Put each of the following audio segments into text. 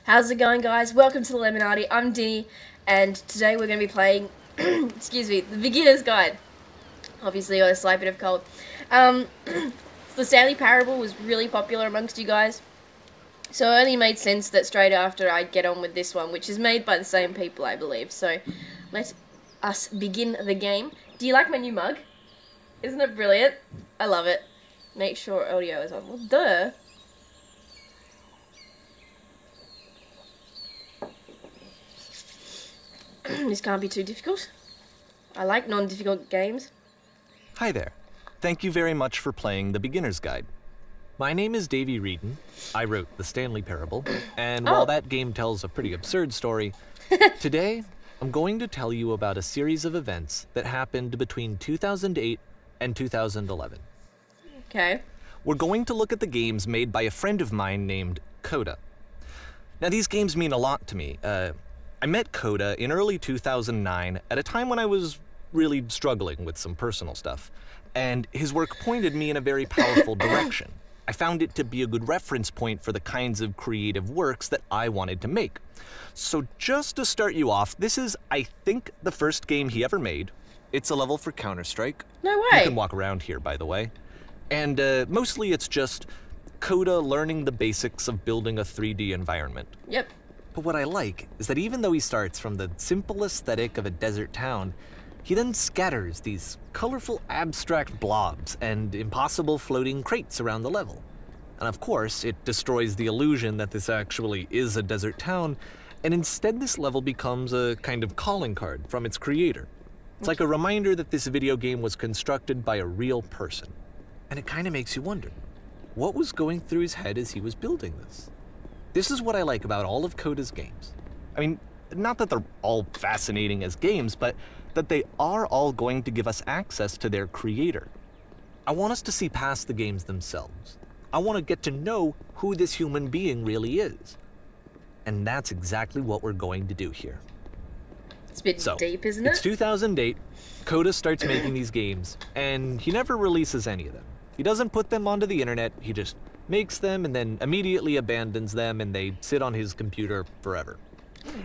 How's it going, guys? Welcome to the Lemonardi. I'm Dinny, and today we're going to be playing, excuse me, the Beginner's Guide. Obviously, got a slight bit of cold. The Stanley Parable was really popular amongst you guys, so it only made sense that straight after I'd get on with this one, which is made by the same people, I believe. So, let us begin the game. Do you like my new mug? Isn't it brilliant? I love it. Make sure audio is on. Well, duh. This can't be too difficult. I like non-difficult games. Hi there. Thank you very much for playing The Beginner's Guide. My name is Davey Reedon. I wrote The Stanley Parable, and while that game tells a pretty absurd story, today I'm going to tell you about a series of events that happened between 2008 and 2011. Okay. We're going to look at the games made by a friend of mine named Coda. Now, these games mean a lot to me. I met Coda in early 2009 at a time when I was really struggling with some personal stuff, and his work pointed me in a very powerful direction. I found it to be a good reference point for the kinds of creative works that I wanted to make. So just to start you off, this is, I think, the first game he ever made. It's a level for Counter-Strike. No way. You can walk around here, by the way. And mostly it's just Coda learning the basics of building a 3D environment. Yep. But what I like is that even though he starts from the simple aesthetic of a desert town, he then scatters these colorful abstract blobs and impossible floating crates around the level. And of course, it destroys the illusion that this actually is a desert town, and instead this level becomes a kind of calling card from its creator. It's like a reminder that this video game was constructed by a real person. And it kind of makes you wonder, what was going through his head as he was building this? This is what I like about all of Coda's games. I mean, not that they're all fascinating as games, but that they are all going to give us access to their creator. I want us to see past the games themselves. I want to get to know who this human being really is. And that's exactly what we're going to do here. It's a bit deep, isn't it? It's 2008. Coda starts making these games, and he never releases any of them. He doesn't put them onto the internet, he just makes them and then immediately abandons them, and they sit on his computer forever.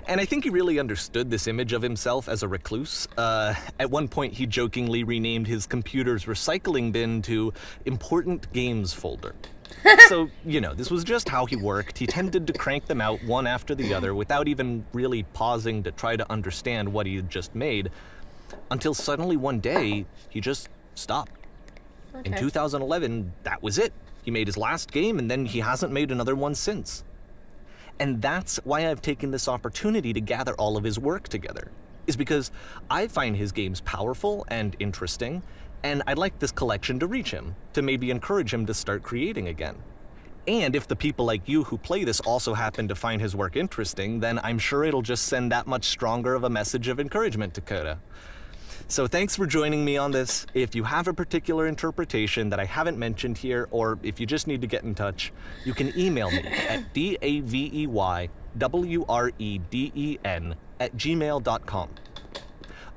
And I think he really understood this image of himself as a recluse. At one point, he jokingly renamed his computer's recycling bin to Important Games Folder. So, you know, this was just how he worked. He tended to crank them out one after the other without even really pausing to try to understand what he had just made, until suddenly one day, he just stopped. Okay. In 2011, that was it. He made his last game, and then he hasn't made another one since. And that's why I've taken this opportunity to gather all of his work together, is because I find his games powerful and interesting, and I'd like this collection to reach him, to maybe encourage him to start creating again. And if the people like you who play this also happen to find his work interesting, then I'm sure it'll just send that much stronger of a message of encouragement to Coda. So thanks for joining me on this. If you have a particular interpretation that I haven't mentioned here, or if you just need to get in touch, you can email me at daveywreden@gmail.com.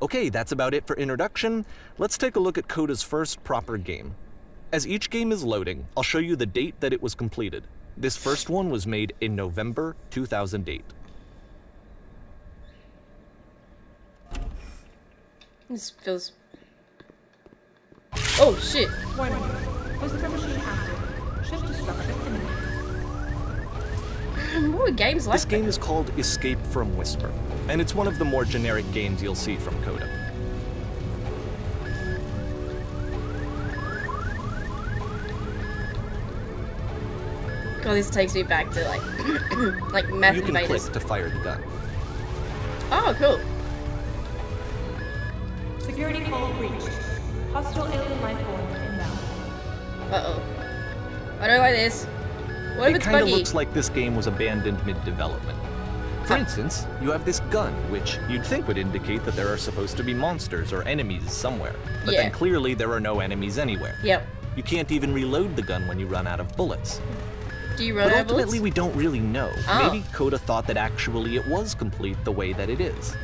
Okay, that's about it for introduction. Let's take a look at Coda's first proper game. As each game is loading, I'll show you the date that it was completed. This first one was made in November 2008. This feels... Oh, shit. Warning. Whisper machine active. Shift destruction imminent. What are games like This game is called Escape from Whisper, and it's one of the more generic games you'll see from Coda. God, this takes me back to, like Meth You can Invaders. click to fire the gun. Oh, cool. Security call breached. Hostile alien life form inbound. Uh-oh. I don't like this. What if It it's kind of buggy? looks like this game was abandoned mid-development. For instance, you have this gun, which you'd think would indicate that there are supposed to be monsters or enemies somewhere. But then clearly there are no enemies anywhere. Yep. You can't even reload the gun when you run out of bullets. Do you run But out of bullets? ultimately we don't really know. Oh. Maybe Coda thought that actually it was complete the way that it is.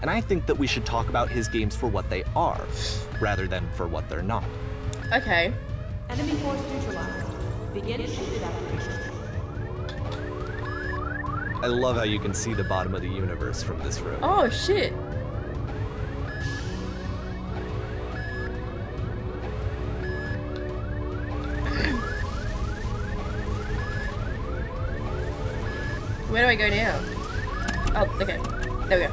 And I think that we should talk about his games for what they are, rather than for what they're not. Okay. Enemy force neutralized. Begin shift evacuation. I love how you can see the bottom of the universe from this room. Oh, shit. Where do I go now? Oh, okay. There we go.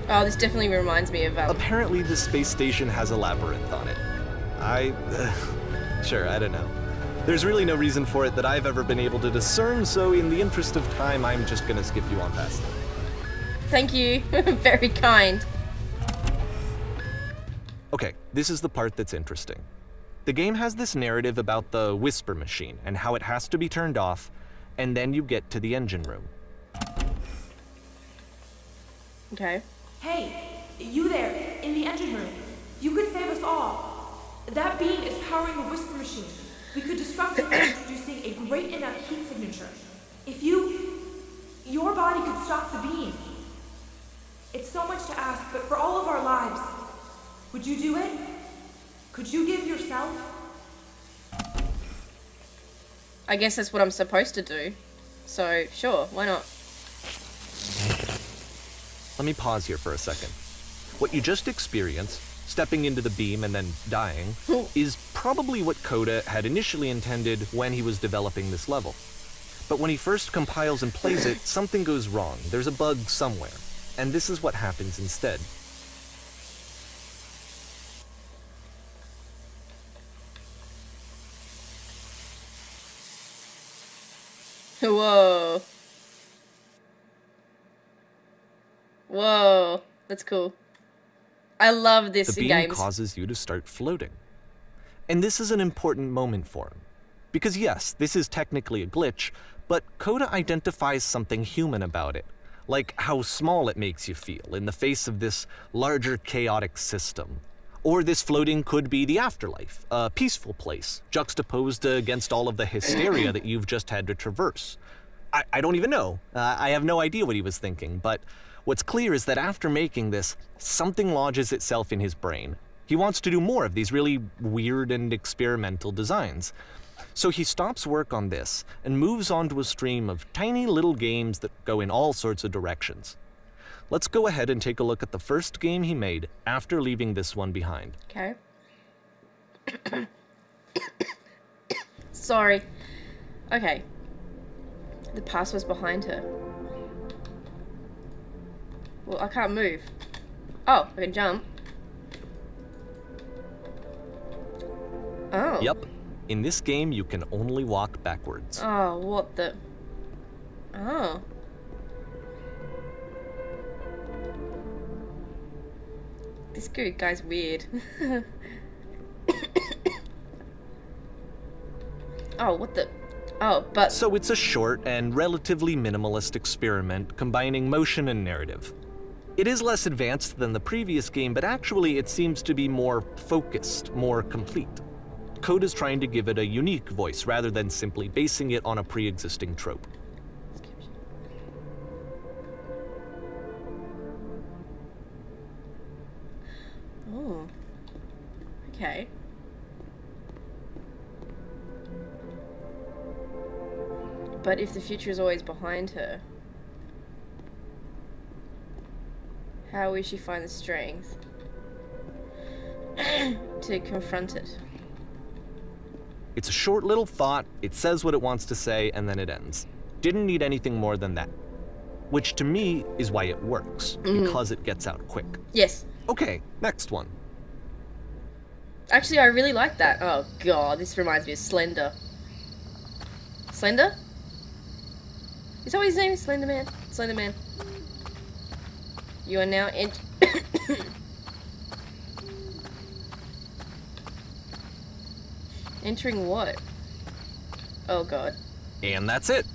Oh, this definitely reminds me of, Apparently, the space station has a labyrinth on it. Sure, I don't know. There's really no reason for it that I've ever been able to discern, so in the interest of time, I'm just gonna skip you on past it. Thank you. Very kind. Okay, this is the part that's interesting. The game has this narrative about the whisper machine and how it has to be turned off, and then you get to the engine room. Okay. Hey, you there, in the engine room. You could save us all. That beam is powering the whisper machine. We could destruct it by introducing a great enough heat signature. If your body could stop the beam. It's so much to ask, but for all of our lives, would you do it? Could you give yourself? I guess that's what I'm supposed to do. So, sure, why not? Let me pause here for a second. What you just experienced, stepping into the beam and then dying, is probably what Coda had initially intended when he was developing this level. But when he first compiles and plays it, something goes wrong. There's a bug somewhere. And this is what happens instead. Whoa. Whoa. That's cool. I love this in games. The beam causes you to start floating. And this is an important moment for him. Because yes, this is technically a glitch, but Coda identifies something human about it. Like how small it makes you feel in the face of this larger chaotic system. Or this floating could be the afterlife, a peaceful place, juxtaposed against all of the hysteria that you've just had to traverse. I don't even know. I have no idea what he was thinking, but what's clear is that after making this, something lodges itself in his brain. He wants to do more of these really weird and experimental designs. So he stops work on this and moves on to a stream of tiny little games that go in all sorts of directions. Let's go ahead and take a look at the first game he made after leaving this one behind. Okay. Sorry. Okay. The past was behind her. Well, I can't move. Oh, I can jump. Oh. Yep. In this game, you can only walk backwards. Oh, what the... Oh. This guy's weird. Oh, what the... Oh, but... So it's a short and relatively minimalist experiment combining motion and narrative. It is less advanced than the previous game, but actually it seems to be more focused, more complete. Coda's trying to give it a unique voice rather than simply basing it on a pre-existing trope. Oh. Okay. But if the future is always behind her, how will she find the strength to confront it? It's a short little thought, it says what it wants to say, and then it ends. Didn't need anything more than that. Which to me is why it works, because it gets out quick. Yes. Okay, next one. Actually, I really like that. Oh god, this reminds me of Slender. Slender? Is that what his name is? Slender Man? Slender Man. You are now entering what? Oh god. And that's it.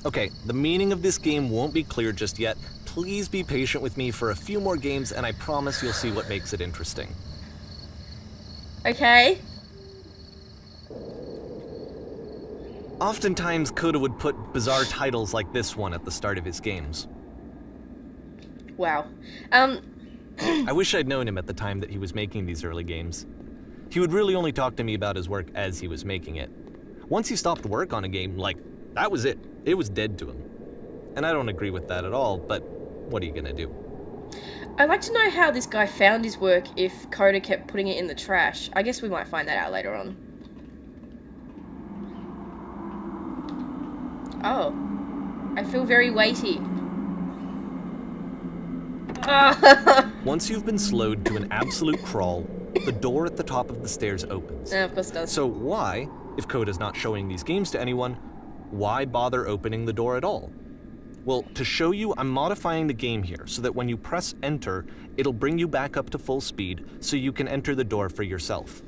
Okay, the meaning of this game won't be clear just yet. Please be patient with me for a few more games, and I promise you'll see what makes it interesting. Okay. Oftentimes, Coda would put bizarre titles like this one at the start of his games. Wow. I wish I'd known him at the time that he was making these early games. He would really only talk to me about his work as he was making it. Once he stopped work on a game, like, that was it. It was dead to him. And I don't agree with that at all, but what are you gonna do? I'd like to know how this guy found his work if Coda kept putting it in the trash. I guess we might find that out later on. Oh. I feel very weighty. Once you've been slowed to an absolute crawl, the door at the top of the stairs opens. Yeah, of course it does. So why, if Coda's not showing these games to anyone, why bother opening the door at all? Well, to show you, I'm modifying the game here so that when you press enter, it'll bring you back up to full speed so you can enter the door for yourself.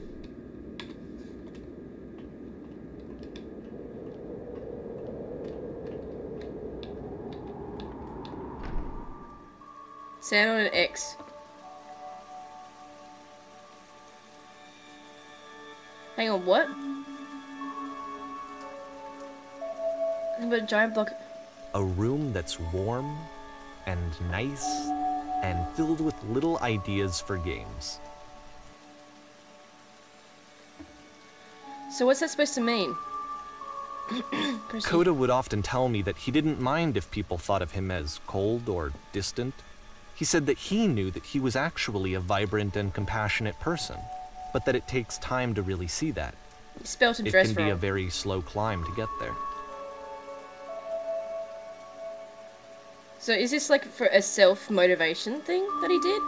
Stand on an X. Hang on, what? But a giant block. A room that's warm and nice and filled with little ideas for games. So what's that supposed to mean? Koda would often tell me that he didn't mind if people thought of him as cold or distant. He said that he knew that he was actually a vibrant and compassionate person, but that it takes time to really see that. You spelled and It dressed can be wrong. a very slow climb to get there. So is this like for a self-motivation thing that he did?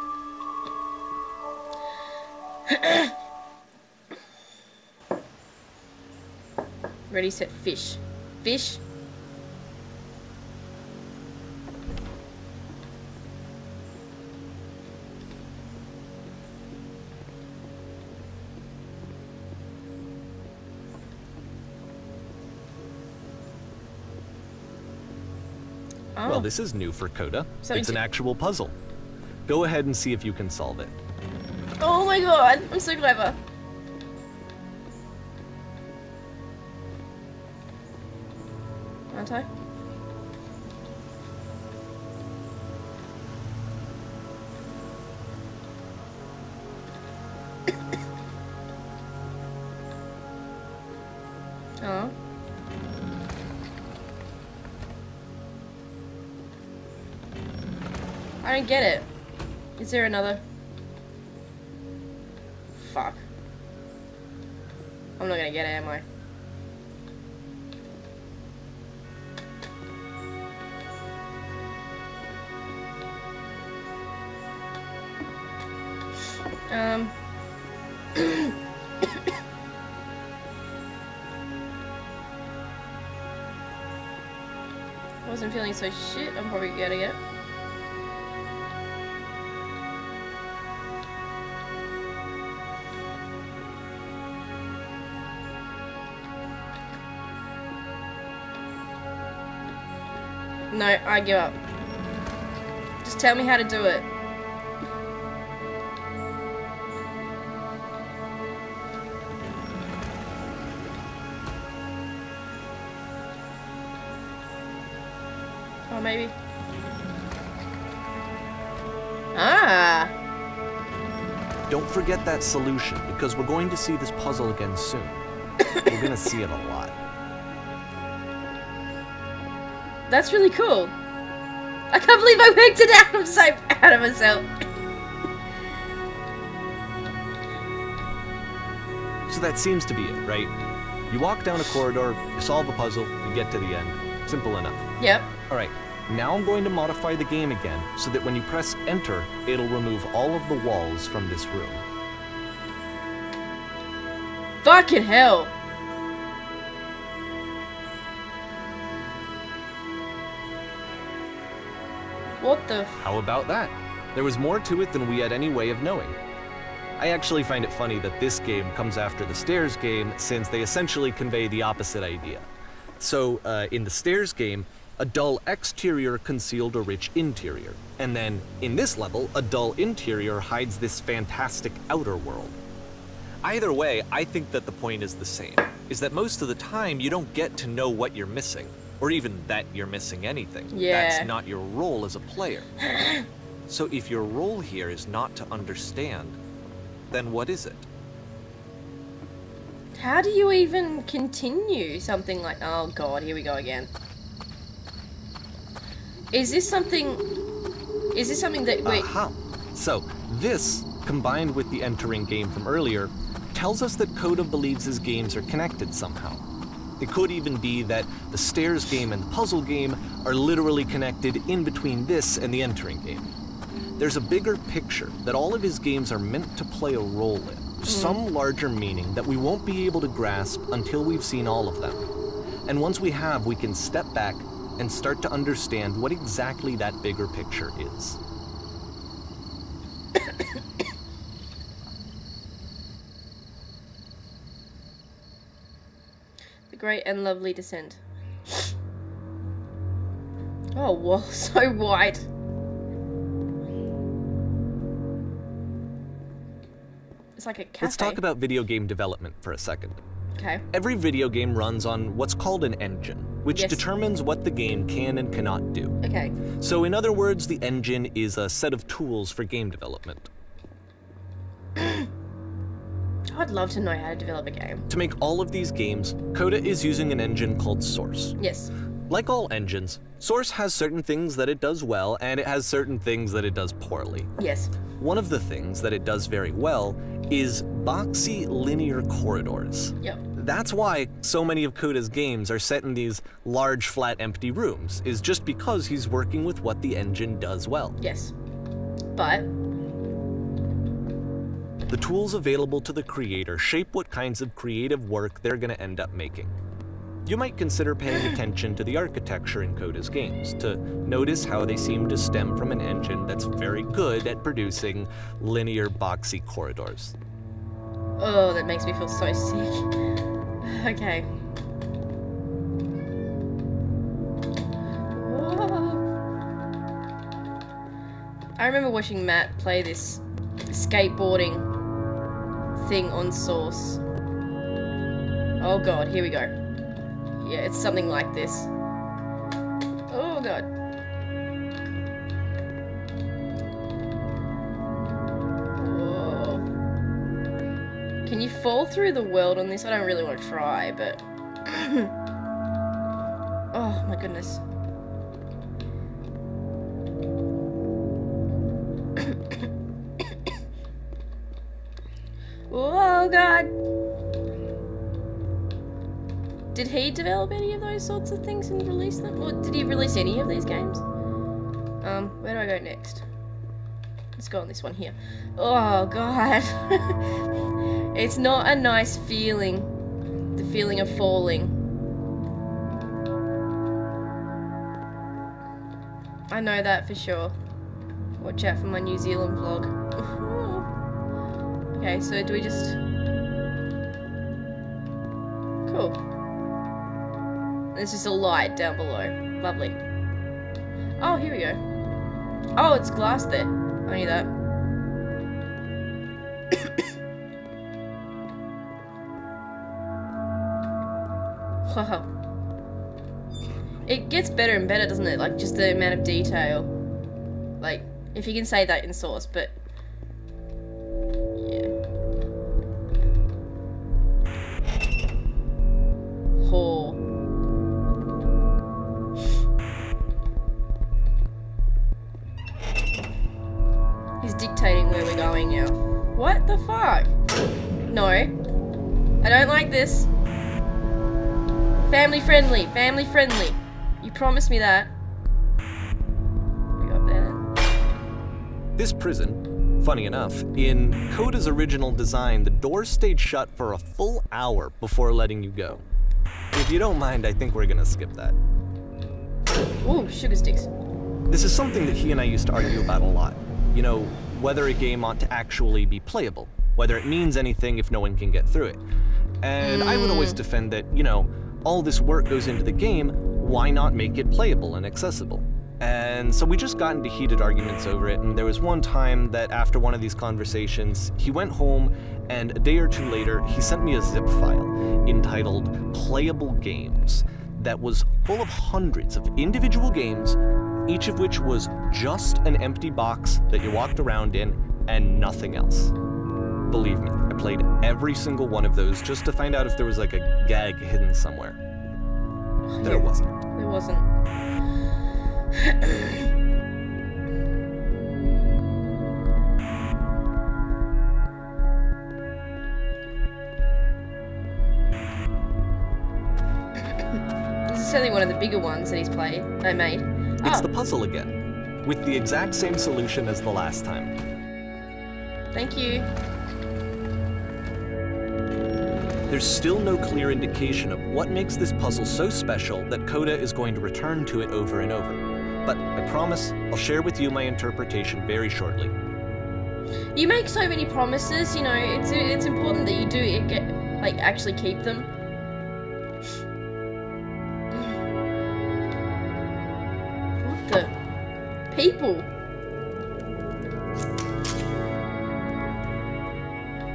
Ready, set, fish. Fish? Oh. Well, this is new for Coda. So It's an actual puzzle. Go ahead and see if you can solve it. Oh my god, I'm so clever. Aren't I? Oh. I don't get it. Is there another? Fuck. I'm not gonna get it, am I? I wasn't feeling so shit. I'm probably getting it. No, I give up. Just tell me how to do it. Oh, maybe. Ah! Don't forget that solution, because we're going to see this puzzle again soon. We're gonna see it a lot. That's really cool. I can't believe I worked it out. I'm so proud of myself. So that seems to be it, right? You walk down a corridor, you solve a puzzle, you get to the end. Simple enough. Yep. Alright, now I'm going to modify the game again so that when you press enter, it'll remove all of the walls from this room. Fucking hell. What the f- How about that? There was more to it than we had any way of knowing. I actually find it funny that this game comes after the Stairs game, since they essentially convey the opposite idea. So, in the Stairs game, a dull exterior concealed a rich interior. And then, in this level, a dull interior hides this fantastic outer world. Either way, I think that the point is the same, is that most of the time you don't get to know what you're missing, or even that you're missing anything. Yeah. That's not your role as a player. So if your role here is not to understand, then what is it? How do you even continue something like... Oh god, here we go again. Is this something that... Wait. Aha. So, this, combined with the entering game from earlier, tells us that Coda believes his games are connected somehow. It could even be that the stairs game and the puzzle game are literally connected in between this and the entering game. There's a bigger picture that all of his games are meant to play a role in, some larger meaning that we won't be able to grasp until we've seen all of them. And once we have, we can step back and start to understand what exactly that bigger picture is. The great and lovely descent. Oh, wow, so wide. It's like a cafe. Let's talk about video game development for a second. Okay. Every video game runs on what's called an engine, which Yes. determines what the game can and cannot do. Okay. So in other words, the engine is a set of tools for game development. I'd love to know how to develop a game. To make all of these games, Coda is using an engine called Source. Yes. Like all engines, Source has certain things that it does well, and it has certain things that it does poorly. Yes. One of the things that it does very well is boxy linear corridors. Yep. That's why so many of Coda's games are set in these large, flat, empty rooms, is just because he's working with what the engine does well. Yes. But The tools available to the creator shape what kinds of creative work they're going to end up making. You might consider paying attention to the architecture in Coda's games, to notice how they seem to stem from an engine that's very good at producing linear, boxy corridors. oh, that makes me feel so sick. Okay. Whoa. I remember watching Matt play this skateboarding thing on Source. Oh god, here we go. Yeah, it's something like this. Oh god. Whoa. Can you fall through the world on this? I don't really want to try, but... oh my goodness. Oh god. Did he develop any of those sorts of things and release them? Or did he release any of these games? Where do I go next? Let's go on this one here. Oh god. It's not a nice feeling. The feeling of falling. I know that for sure. Watch out for my New Zealand vlog. Okay, so do we just... Cool. There's just a light down below. Lovely. Oh, here we go. Oh, it's glass there. I knew that. Wow. It gets better and better, doesn't it? Like, just the amount of detail. Like, if you can say that in Source, but... yeah. Oh. He's dictating where we're going now. What the fuck? No. I don't like this. Family friendly, family friendly. You promised me that. We got there. This prison, funny enough, in Coda's original design, the doors stayed shut for a full hour before letting you go. If you don't mind, I think we're gonna skip that. Ooh, sugar sticks. This is something that he and I used to argue about a lot. You know, whether a game ought to actually be playable, whether it means anything if no one can get through it. And I would always defend that, you know, all this work goes into the game, why not make it playable and accessible? And so we just got into heated arguments over it, and there was one time that after one of these conversations, he went home, and a day or two later, he sent me a zip file entitled Playable Games that was full of hundreds of individual games, each of which was just an empty box that you walked around in and nothing else. Believe me, I played every single one of those just to find out if there was like a gag hidden somewhere. There wasn't. There wasn't. This is certainly one of the bigger ones that I made. It's the puzzle again, with the exact same solution as the last time. Thank you. There's still no clear indication of what makes this puzzle so special that Coda is going to return to it over and over. But I promise I'll share with you my interpretation very shortly. You make so many promises, you know, it's important that you do actually keep them. What the? People?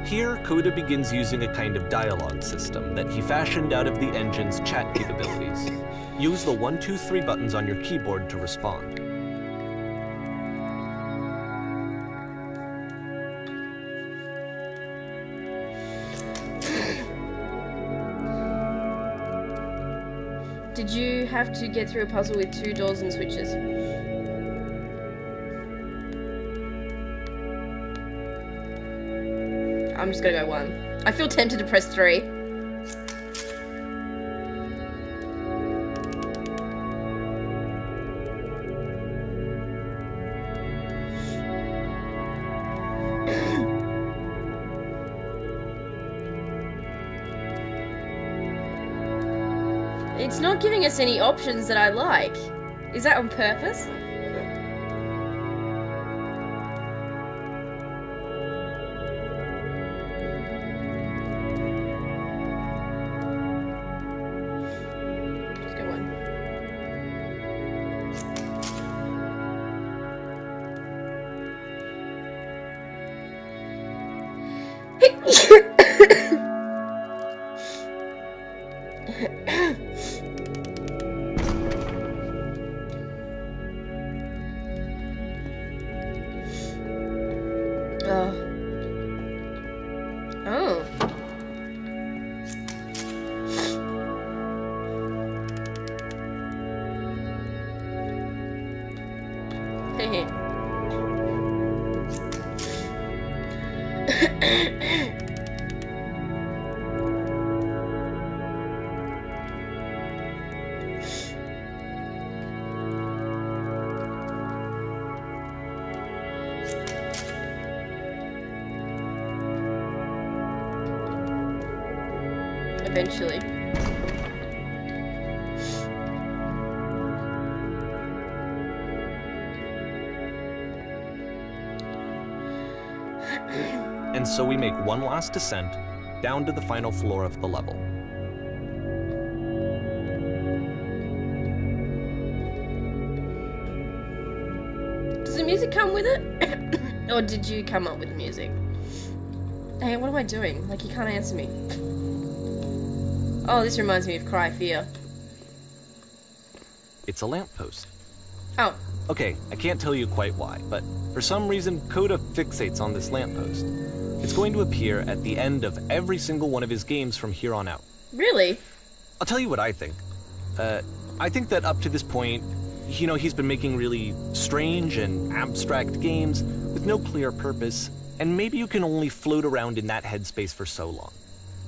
Here, Coda begins using a kind of dialogue system that he fashioned out of the engine's chat capabilities. Use the 1, 2, 3 buttons on your keyboard to respond. Did you have to get through a puzzle with 2 doors and switches? I'm just gonna go 1. I feel tempted to press 3. It's not giving us any options that I like. Is that on purpose? Let's go 1. Oh. Hey. Eventually. And so we make one last descent down to the final floor of the level. Does the music come with it? Or did you come up with the music? Hey, what am I doing? Like, he can't answer me. Oh, this reminds me of Cry Fear. It's a lamppost. Oh. Okay, I can't tell you quite why, but for some reason, Coda fixates on this lamppost. It's going to appear at the end of every single one of his games from here on out. Really? I'll tell you what I think. I think that up to this point, you know, he's been making really strange and abstract games with no clear purpose, and maybe you can only float around in that headspace for so long.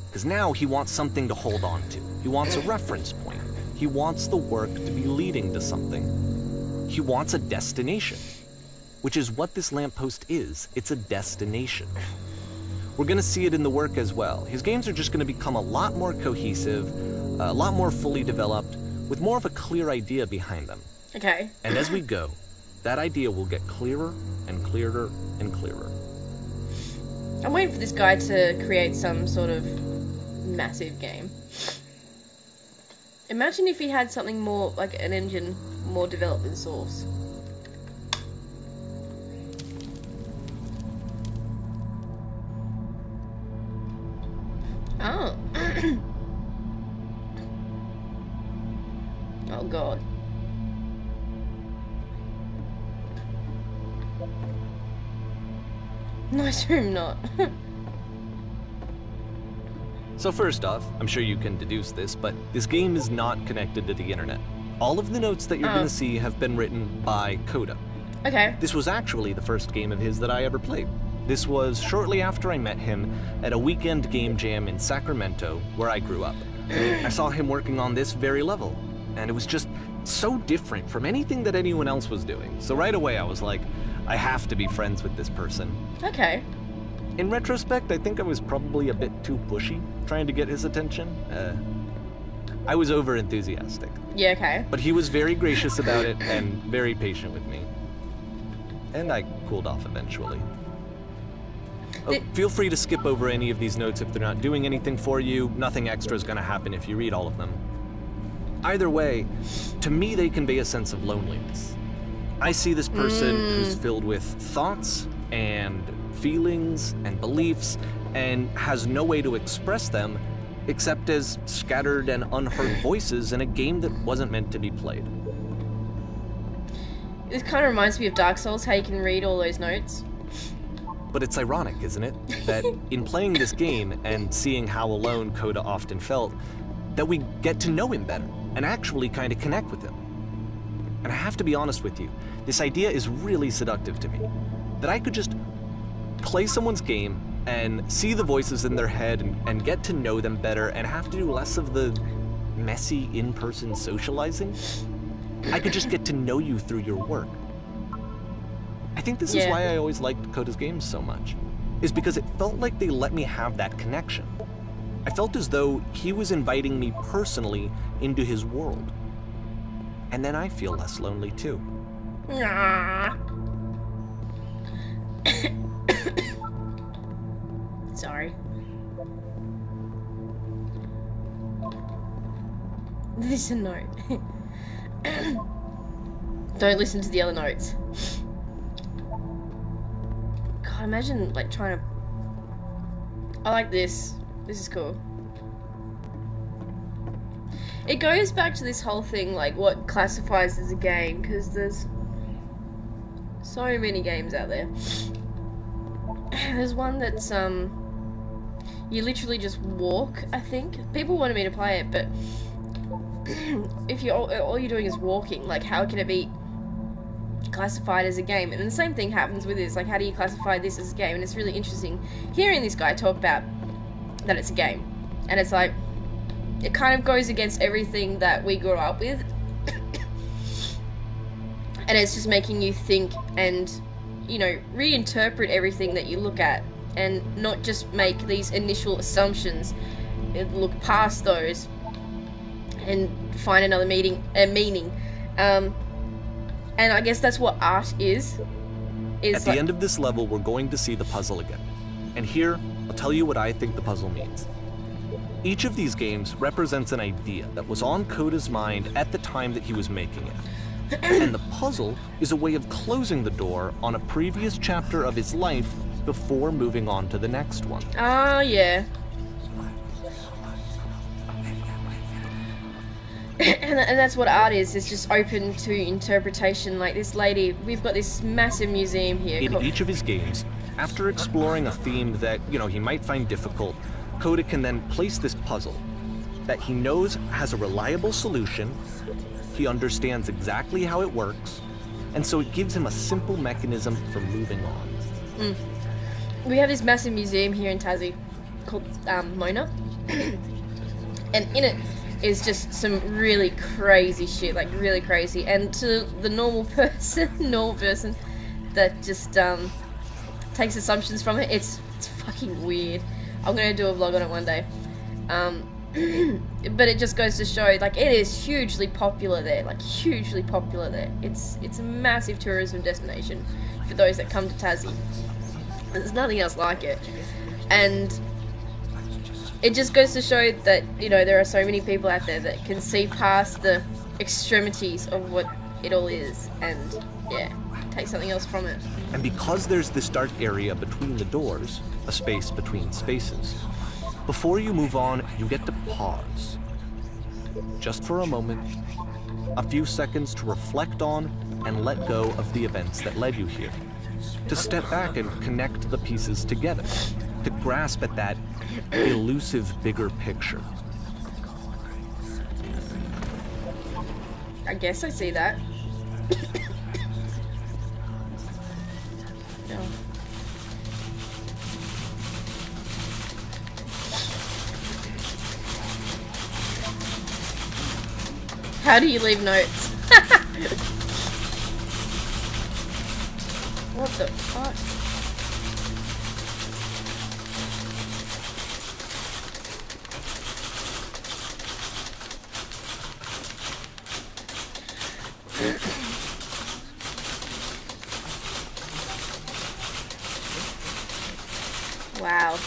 Because now he wants something to hold on to. He wants a reference point. He wants the work to be leading to something. He wants a destination, which is what this lamppost is. It's a destination. We're going to see it in the work as well. His games are just going to become a lot more cohesive, a lot more fully developed, with more of a clear idea behind them. Okay. And as we go, that idea will get clearer and clearer and clearer. I'm waiting for this guy to create some sort of massive game. Imagine if he had something more, like an engine more developed than Source. Oh. Oh god. Nice room, not. So first off, I'm sure you can deduce this, but this game is not connected to the internet. All of the notes that you're gonna see have been written by Coda. Okay. This was actually the first game of his that I ever played. This was shortly after I met him at a weekend game jam in Sacramento, where I grew up. I saw him working on this very level, and it was just so different from anything that anyone else was doing. So right away I was like, I have to be friends with this person. Okay. In retrospect, I think I was probably a bit too pushy, trying to get his attention. I was over-enthusiastic. Yeah, okay. But he was very gracious about it and very patient with me. And I cooled off eventually. Oh, feel free to skip over any of these notes if they're not doing anything for you. Nothing extra is going to happen if you read all of them. Either way, to me they convey a sense of loneliness. I see this person who's filled with thoughts and feelings and beliefs and has no way to express them except as scattered and unheard voices in a game that wasn't meant to be played. This kind of reminds me of Dark Souls, how you can read all those notes. But it's ironic, isn't it? That in playing this game and seeing how alone Coda often felt, that we get to know him better and actually kind of connect with him. And I have to be honest with you, this idea is really seductive to me. That I could just play someone's game and see the voices in their head and get to know them better and have to do less of the messy in-person socializing. I could just get to know you through your work. I think this is why I always liked Coda's games so much, is because it felt like they let me have that connection. I felt as though he was inviting me personally into his world. And then I feel less lonely too. Sorry. This is a note. Don't listen to the other notes. God, imagine like trying to... I like this. This is cool. It goes back to this whole thing, like what classifies as a game, because there's so many games out there. There's one that's you literally just walk, I think. People wanted me to play it, but if you all you're doing is walking, like how can it be classified as a game? And the same thing happens with this, like how do you classify this as a game? And it's really interesting hearing this guy talk about that it's a game. And it's like, it kind of goes against everything that we grew up with. And it's just making you think and, you know, reinterpret everything that you look at and not just make these initial assumptions, look past those and find another meaning. And I guess that's what art is At the end of this level, we're going to see the puzzle again. And here, I'll tell you what I think the puzzle means. Each of these games represents an idea that was on Coda's mind at the time that he was making it. And the puzzle is a way of closing the door on a previous chapter of his life before moving on to the next one. Oh, yeah. And that's what art is. It's just open to interpretation. Like this lady, we've got this massive museum here. In each of his games, after exploring a theme that, he might find difficult, Coda can then place this puzzle that he knows has a reliable solution, he understands exactly how it works, and so it gives him a simple mechanism for moving on. We have this massive museum here in Tassie called Mona, and in it is just some really crazy shit, like really crazy. And to the normal person that just takes assumptions from it, it's fucking weird. I'm gonna do a vlog on it one day. But it just goes to show, like, it is hugely popular there, like hugely popular there. It's a massive tourism destination for those that come to Tassie. There's nothing else like it. And it just goes to show that, there are so many people out there that can see past the extremities of what it all is and, yeah, take something else from it. And because there's this dark area between the doors, a space between spaces, before you move on, you get to pause. Just for a moment, a few seconds to reflect on and let go of the events that led you here. To step back and connect the pieces together. to grasp at that elusive bigger picture. I guess I see that. No. How do you leave notes? What the fuck? Wow.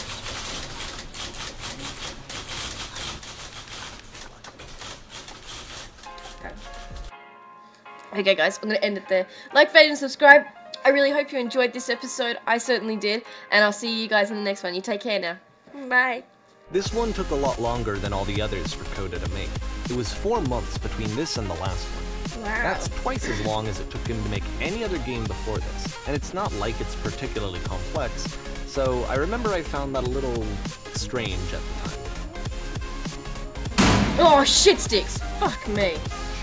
Okay guys, I'm gonna end it there. Like, favorite, and subscribe. I really hope you enjoyed this episode. I certainly did. And I'll see you guys in the next one. You take care now. Bye. This one took a lot longer than all the others for Coda to make. It was 4 months between this and the last one. Wow. That's twice as long as it took him to make any other game before this. And it's not like it's particularly complex, so I remember I found that a little strange at the time. Oh, shit sticks. Fuck me.